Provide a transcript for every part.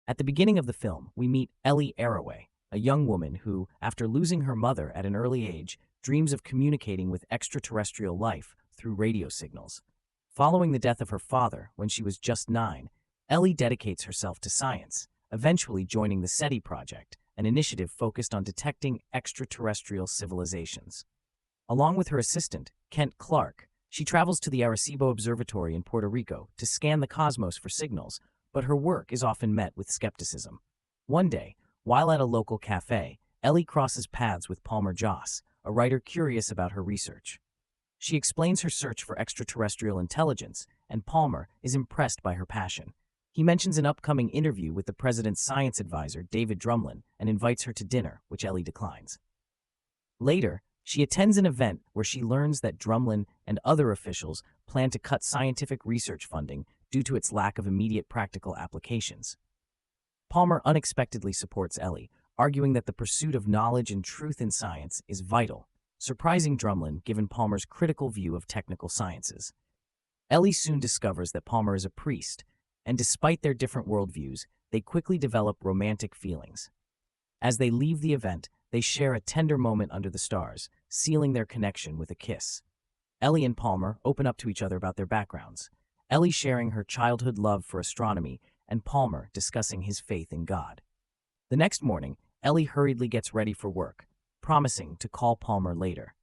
At the beginning of the film, we meet Ellie Arroway, a young woman who, after losing her mother at an early age, dreams of communicating with extraterrestrial life through radio signals. Following the death of her father when she was just 9, Ellie dedicates herself to science, eventually joining the SETI project, an initiative focused on detecting extraterrestrial civilizations. Along with her assistant, Kent Clark, she travels to the Arecibo Observatory in Puerto Rico to scan the cosmos for signals, but her work is often met with skepticism. One day, while at a local cafe, Ellie crosses paths with Palmer Joss, a writer curious about her research. She explains her search for extraterrestrial intelligence, and Palmer is impressed by her passion. He mentions an upcoming interview with the president's science advisor, David Drumlin, and invites her to dinner, which Ellie declines. Later, she attends an event where she learns that Drumlin and other officials plan to cut scientific research funding due to its lack of immediate practical applications. Palmer unexpectedly supports Ellie, arguing that the pursuit of knowledge and truth in science is vital, surprising Drumlin given Palmer's critical view of technical sciences. Ellie soon discovers that Palmer is a priest, and despite their different worldviews, they quickly develop romantic feelings. As they leave the event, they share a tender moment under the stars, sealing their connection with a kiss. Ellie and Palmer open up to each other about their backgrounds, Ellie sharing her childhood love for astronomy and Palmer discussing his faith in God. The next morning, Ellie hurriedly gets ready for work, promising to call Palmer later.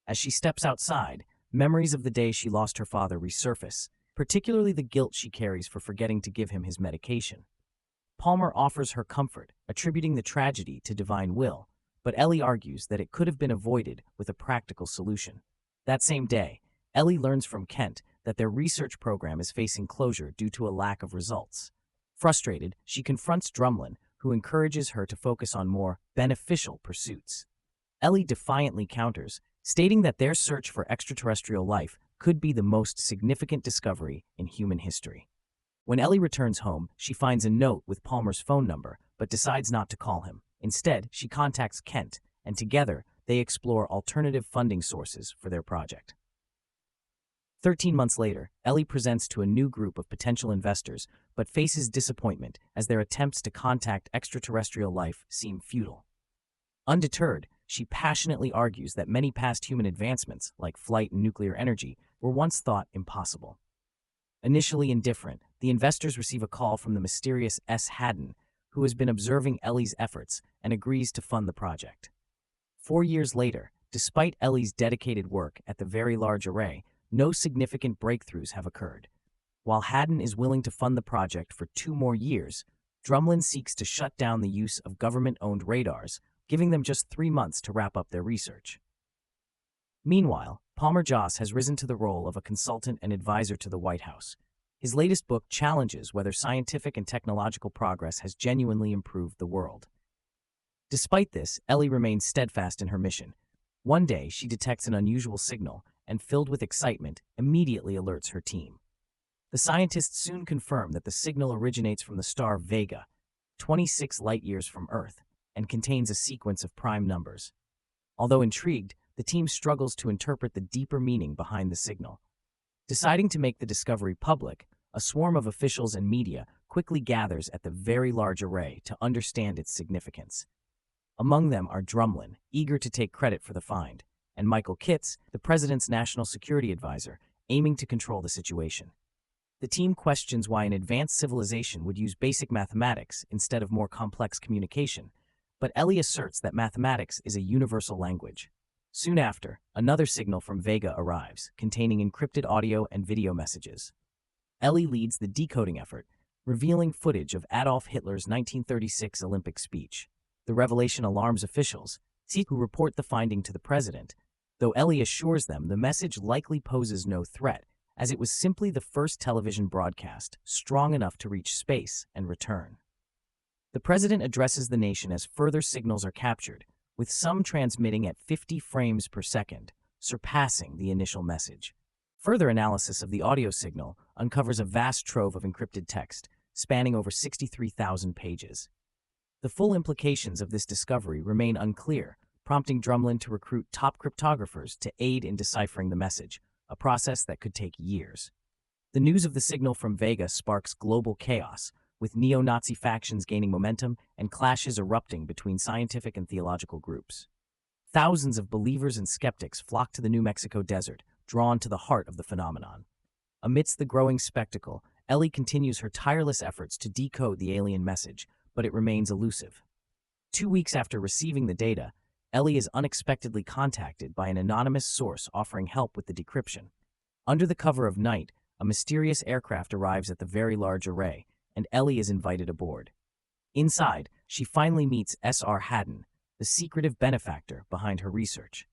As she steps outside, memories of the day she lost her father resurface, particularly the guilt she carries for forgetting to give him his medication. Palmer offers her comfort, attributing the tragedy to divine will, but Ellie argues that it could have been avoided with a practical solution. That same day, Ellie learns from Kent that their research program is facing closure due to a lack of results. Frustrated, she confronts Drumlin, who encourages her to focus on more beneficial pursuits. Ellie defiantly counters, stating that their search for extraterrestrial life could be the most significant discovery in human history. When Ellie returns home, she finds a note with Palmer's phone number, but decides not to call him. Instead, she contacts Kent, and together, they explore alternative funding sources for their project. 13 months later, Ellie presents to a new group of potential investors, but faces disappointment as their attempts to contact extraterrestrial life seem futile. Undeterred, she passionately argues that many past human advancements, like flight and nuclear energy, were once thought impossible. Initially indifferent, the investors receive a call from the mysterious S. Haddon, who has been observing Ellie's efforts and agrees to fund the project. 4 years later, despite Ellie's dedicated work at the Very Large Array, no significant breakthroughs have occurred. While Haddon is willing to fund the project for 2 more years, Drumlin seeks to shut down the use of government-owned radars, giving them just 3 months to wrap up their research. Meanwhile, Palmer Joss has risen to the role of a consultant and advisor to the White House. His latest book challenges whether scientific and technological progress has genuinely improved the world. Despite this, Ellie remains steadfast in her mission. One day, she detects an unusual signal and, filled with excitement, immediately alerts her team. The scientists soon confirm that the signal originates from the star Vega, 26 light-years from Earth, and contains a sequence of prime numbers. Although intrigued, the team struggles to interpret the deeper meaning behind the signal. Deciding to make the discovery public, a swarm of officials and media quickly gathers at the Very Large Array to understand its significance. Among them are Drumlin, eager to take credit for the find, and Michael Kitts, the president's national security advisor, aiming to control the situation. The team questions why an advanced civilization would use basic mathematics instead of more complex communication, but Ellie asserts that mathematics is a universal language. Soon after, another signal from Vega arrives, containing encrypted audio and video messages. Ellie leads the decoding effort, revealing footage of Adolf Hitler's 1936 Olympic speech. The revelation alarms officials, who report the finding to the president, though Ellie assures them the message likely poses no threat, as it was simply the first television broadcast strong enough to reach space and return. The president addresses the nation as further signals are captured, with some transmitting at 50 frames per second, surpassing the initial message. Further analysis of the audio signal uncovers a vast trove of encrypted text, spanning over 63,000 pages. The full implications of this discovery remain unclear, prompting Drumlin to recruit top cryptographers to aid in deciphering the message, a process that could take years. The news of the signal from Vega sparks global chaos, with neo-Nazi factions gaining momentum and clashes erupting between scientific and theological groups. Thousands of believers and skeptics flock to the New Mexico desert, drawn to the heart of the phenomenon. Amidst the growing spectacle, Ellie continues her tireless efforts to decode the alien message, but it remains elusive. 2 weeks after receiving the data, Ellie is unexpectedly contacted by an anonymous source offering help with the decryption. Under the cover of night, a mysterious aircraft arrives at the Very Large Array, and Ellie is invited aboard. Inside, she finally meets S.R. Haddon, the secretive benefactor behind her research.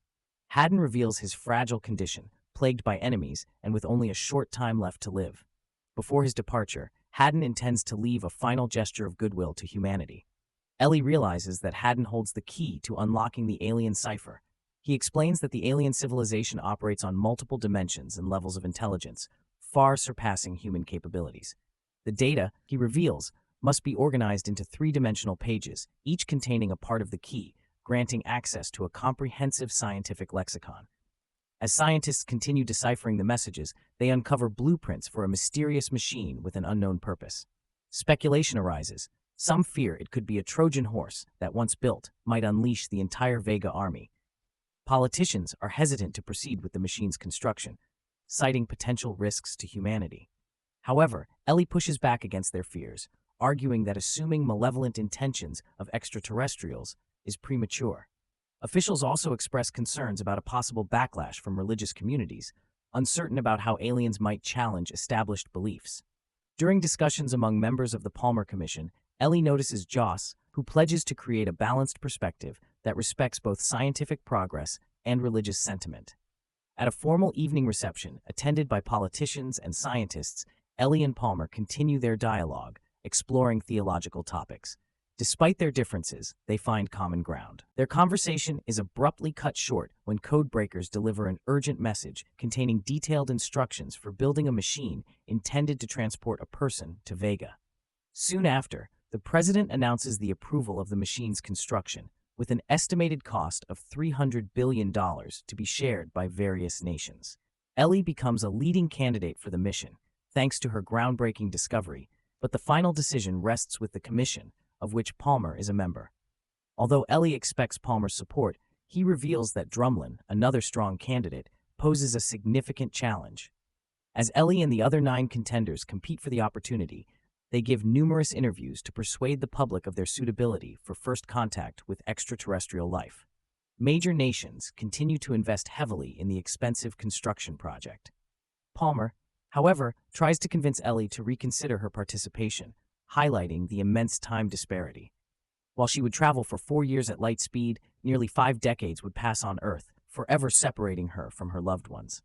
Haddon reveals his fragile condition, plagued by enemies and with only a short time left to live. Before his departure, Haddon intends to leave a final gesture of goodwill to humanity. Ellie realizes that Haddon holds the key to unlocking the alien cipher. He explains that the alien civilization operates on multiple dimensions and levels of intelligence, far surpassing human capabilities. The data, he reveals, must be organized into three-dimensional pages, each containing a part of the key, granting access to a comprehensive scientific lexicon. As scientists continue deciphering the messages, they uncover blueprints for a mysterious machine with an unknown purpose. Speculation arises. Some fear it could be a Trojan horse that, once built, might unleash the entire Vega army. Politicians are hesitant to proceed with the machine's construction, citing potential risks to humanity. However, Ellie pushes back against their fears, arguing that assuming malevolent intentions of extraterrestrials is premature. Officials also express concerns about a possible backlash from religious communities, uncertain about how aliens might challenge established beliefs. During discussions among members of the Palmer Commission, Ellie notices Joss, who pledges to create a balanced perspective that respects both scientific progress and religious sentiment. At a formal evening reception attended by politicians and scientists, Ellie and Palmer continue their dialogue, exploring theological topics. Despite their differences, they find common ground. Their conversation is abruptly cut short when codebreakers deliver an urgent message containing detailed instructions for building a machine intended to transport a person to Vega. Soon after, the president announces the approval of the machine's construction, with an estimated cost of $300 billion to be shared by various nations. Ellie becomes a leading candidate for the mission, thanks to her groundbreaking discovery, but the final decision rests with the commission, of which Palmer is a member. Although Ellie expects Palmer's support, he reveals that Drumlin, another strong candidate, poses a significant challenge. As Ellie and the other 9 contenders compete for the opportunity, they give numerous interviews to persuade the public of their suitability for first contact with extraterrestrial life. Major nations continue to invest heavily in the expensive construction project. Palmer, however, tries to convince Ellie to reconsider her participation, highlighting the immense time disparity. While she would travel for 4 years at light speed, nearly 5 decades would pass on Earth, forever separating her from her loved ones.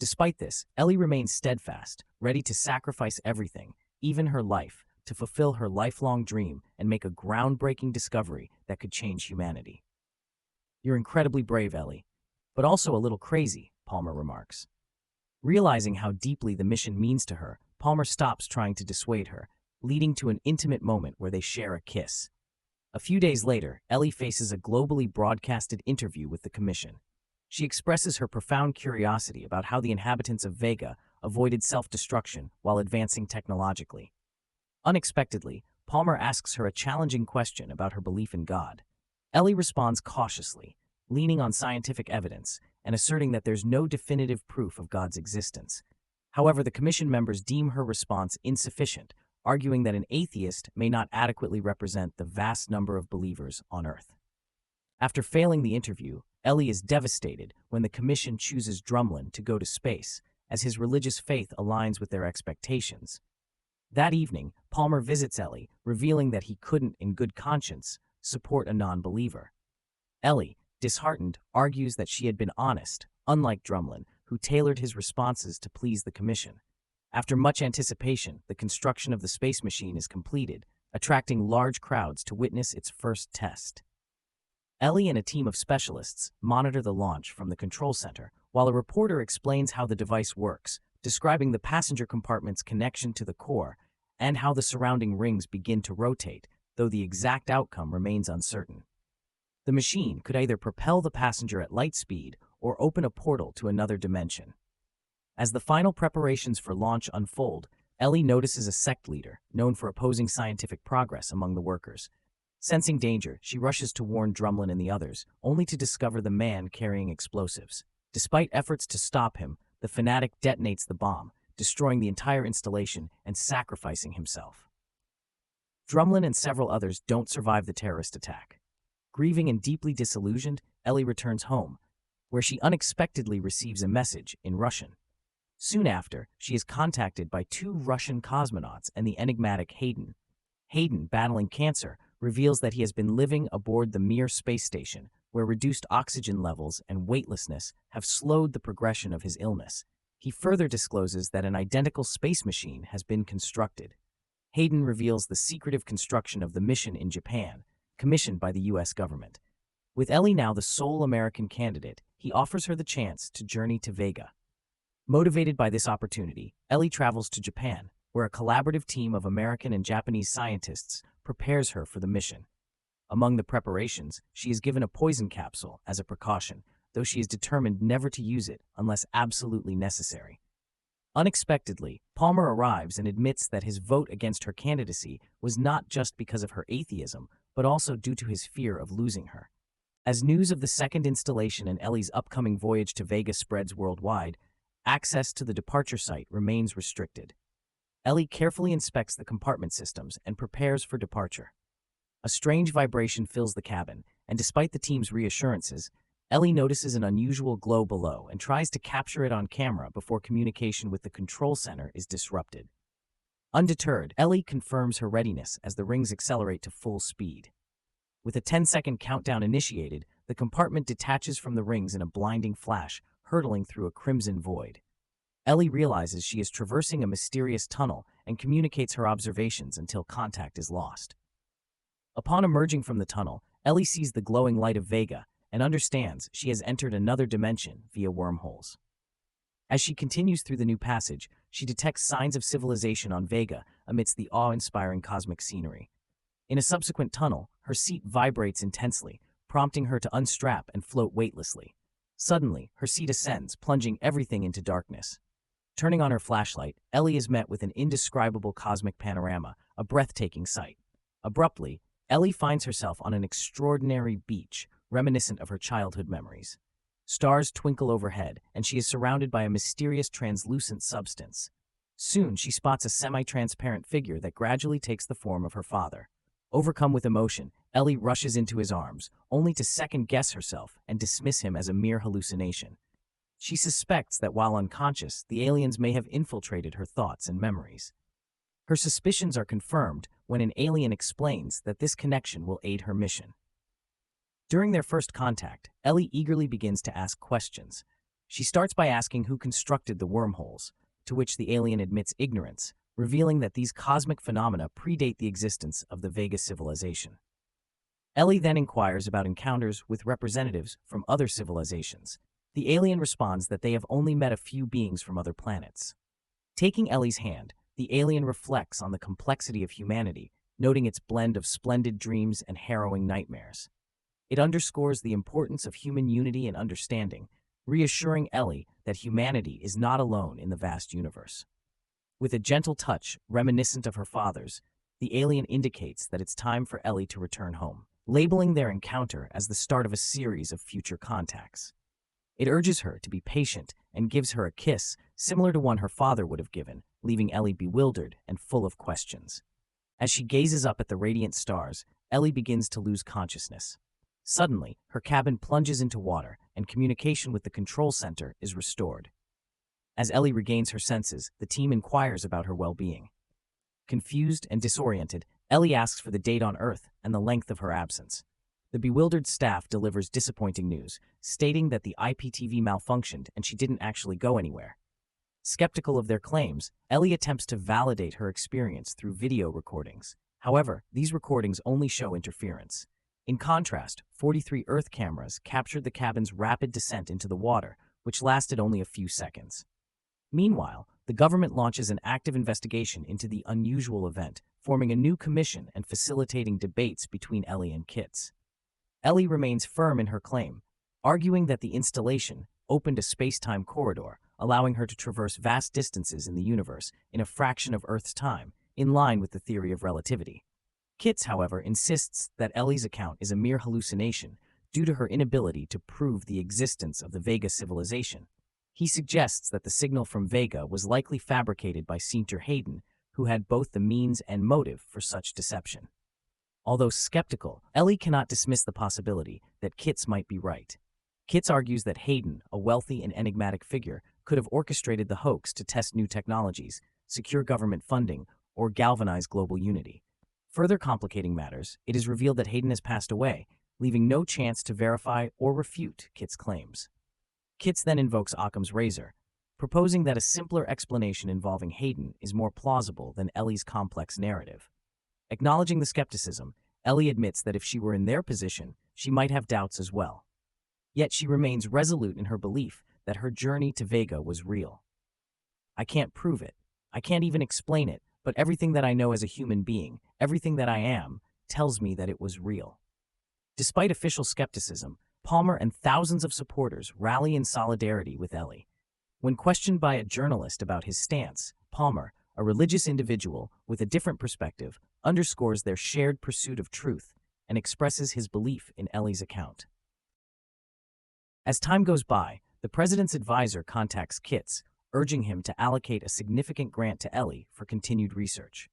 Despite this, Ellie remains steadfast, ready to sacrifice everything, even her life, to fulfill her lifelong dream and make a groundbreaking discovery that could change humanity. "You're incredibly brave, Ellie, but also a little crazy," Palmer remarks. Realizing how deeply the mission means to her, Palmer stops trying to dissuade her, leading to an intimate moment where they share a kiss. A few days later, Ellie faces a globally broadcasted interview with the commission. She expresses her profound curiosity about how the inhabitants of Vega avoided self-destruction while advancing technologically. Unexpectedly, Palmer asks her a challenging question about her belief in God. Ellie responds cautiously, leaning on scientific evidence and asserting that there's no definitive proof of God's existence. However, the commission members deem her response insufficient, arguing that an atheist may not adequately represent the vast number of believers on Earth. After failing the interview, Ellie is devastated when the commission chooses Drumlin to go to space, as his religious faith aligns with their expectations. That evening, Palmer visits Ellie, revealing that he couldn't, in good conscience, support a non-believer. Ellie, disheartened, argues that she had been honest, unlike Drumlin, who tailored his responses to please the commission. After much anticipation, the construction of the space machine is completed, attracting large crowds to witness its first test. Ellie and a team of specialists monitor the launch from the control center, while a reporter explains how the device works, describing the passenger compartment's connection to the core and how the surrounding rings begin to rotate, though the exact outcome remains uncertain. The machine could either propel the passenger at light speed or open a portal to another dimension. As the final preparations for launch unfold, Ellie notices a sect leader, known for opposing scientific progress among the workers. Sensing danger, she rushes to warn Drumlin and the others, only to discover the man carrying explosives. Despite efforts to stop him, the fanatic detonates the bomb, destroying the entire installation and sacrificing himself. Drumlin and several others don't survive the terrorist attack. Grieving and deeply disillusioned, Ellie returns home, where she unexpectedly receives a message in Russian. Soon after, she is contacted by two Russian cosmonauts and the enigmatic Hayden. Hayden, battling cancer, reveals that he has been living aboard the Mir space station, where reduced oxygen levels and weightlessness have slowed the progression of his illness. He further discloses that an identical space machine has been constructed. Hayden reveals the secretive construction of the mission in Japan, commissioned by the U.S. government. With Ellie now the sole American candidate, he offers her the chance to journey to Vega. Motivated by this opportunity, Ellie travels to Japan, where a collaborative team of American and Japanese scientists prepares her for the mission. Among the preparations, she is given a poison capsule as a precaution, though she is determined never to use it unless absolutely necessary. Unexpectedly, Palmer arrives and admits that his vote against her candidacy was not just because of her atheism, but also due to his fear of losing her. As news of the second installation and Ellie's upcoming voyage to Vega spreads worldwide, access to the departure site remains restricted. Ellie carefully inspects the compartment systems and prepares for departure. A strange vibration fills the cabin, and despite the team's reassurances, Ellie notices an unusual glow below and tries to capture it on camera before communication with the control center is disrupted. Undeterred, Ellie confirms her readiness as the rings accelerate to full speed. With a 10-second countdown initiated, the compartment detaches from the rings in a blinding flash, hurtling through a crimson void. Ellie realizes she is traversing a mysterious tunnel and communicates her observations until contact is lost. Upon emerging from the tunnel, Ellie sees the glowing light of Vega and understands she has entered another dimension via wormholes. As she continues through the new passage, she detects signs of civilization on Vega amidst the awe-inspiring cosmic scenery. In a subsequent tunnel, her seat vibrates intensely, prompting her to unstrap and float weightlessly. Suddenly, her seat ascends, plunging everything into darkness. Turning on her flashlight, Ellie is met with an indescribable cosmic panorama, a breathtaking sight. Abruptly, Ellie finds herself on an extraordinary beach, reminiscent of her childhood memories. Stars twinkle overhead, and she is surrounded by a mysterious translucent substance. Soon, she spots a semi-transparent figure that gradually takes the form of her father. Overcome with emotion, Ellie rushes into his arms, only to second-guess herself and dismiss him as a mere hallucination. She suspects that while unconscious, the aliens may have infiltrated her thoughts and memories. Her suspicions are confirmed when an alien explains that this connection will aid her mission. During their first contact, Ellie eagerly begins to ask questions. She starts by asking who constructed the wormholes, to which the alien admits ignorance, revealing that these cosmic phenomena predate the existence of the Vega civilization. Ellie then inquires about encounters with representatives from other civilizations. The alien responds that they have only met a few beings from other planets. Taking Ellie's hand, the alien reflects on the complexity of humanity, noting its blend of splendid dreams and harrowing nightmares. It underscores the importance of human unity and understanding, reassuring Ellie that humanity is not alone in the vast universe. With a gentle touch reminiscent of her father's, the alien indicates that it's time for Ellie to return home, labeling their encounter as the start of a series of future contacts. It urges her to be patient and gives her a kiss similar to one her father would have given, leaving Ellie bewildered and full of questions. As she gazes up at the radiant stars, Ellie begins to lose consciousness. Suddenly, her cabin plunges into water, and communication with the control center is restored. As Ellie regains her senses, the team inquires about her well-being. Confused and disoriented, Ellie asks for the date on Earth and the length of her absence. The bewildered staff delivers disappointing news, stating that the IPTV malfunctioned and she didn't actually go anywhere. Skeptical of their claims, Ellie attempts to validate her experience through video recordings. However, these recordings only show interference. In contrast, 43 Earth cameras captured the cabin's rapid descent into the water, which lasted only a few seconds. Meanwhile, the government launches an active investigation into the unusual event, forming a new commission and facilitating debates between Ellie and Kitts. Ellie remains firm in her claim, arguing that the installation opened a space-time corridor, allowing her to traverse vast distances in the universe in a fraction of Earth's time, in line with the theory of relativity. Kitz, however, insists that Ellie's account is a mere hallucination due to her inability to prove the existence of the Vega civilization. He suggests that the signal from Vega was likely fabricated by Seinter Hayden, who had both the means and motive for such deception. Although skeptical, Ellie cannot dismiss the possibility that Kitz might be right. Kitz argues that Hayden, a wealthy and enigmatic figure, could have orchestrated the hoax to test new technologies, secure government funding, or galvanize global unity. Further complicating matters, it is revealed that Hayden has passed away, leaving no chance to verify or refute Kit's claims. Kitz then invokes Occam's razor, proposing that a simpler explanation involving Hayden is more plausible than Ellie's complex narrative. Acknowledging the skepticism, Ellie admits that if she were in their position, she might have doubts as well. Yet she remains resolute in her belief that her journey to Vega was real. "I can't prove it. I can't even explain it, but everything that I know as a human being, everything that I am, tells me that it was real." Despite official skepticism, Palmer and thousands of supporters rally in solidarity with Ellie. When questioned by a journalist about his stance, Palmer, a religious individual with a different perspective, underscores their shared pursuit of truth and expresses his belief in Ellie's account. As time goes by, the president's advisor contacts Kitz, urging him to allocate a significant grant to Ellie for continued research.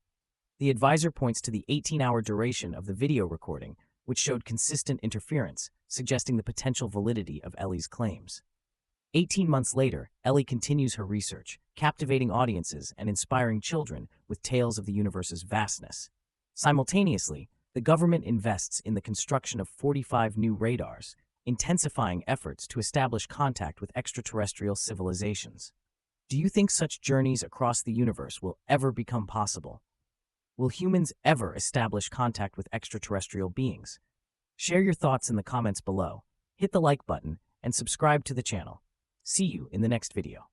The advisor points to the 18-hour duration of the video recording, which showed consistent interference, suggesting the potential validity of Ellie's claims. 18 months later, Ellie continues her research, captivating audiences and inspiring children with tales of the universe's vastness. Simultaneously, the government invests in the construction of 45 new radars, intensifying efforts to establish contact with extraterrestrial civilizations. Do you think such journeys across the universe will ever become possible? Will humans ever establish contact with extraterrestrial beings? Share your thoughts in the comments below, hit the like button, and subscribe to the channel. See you in the next video.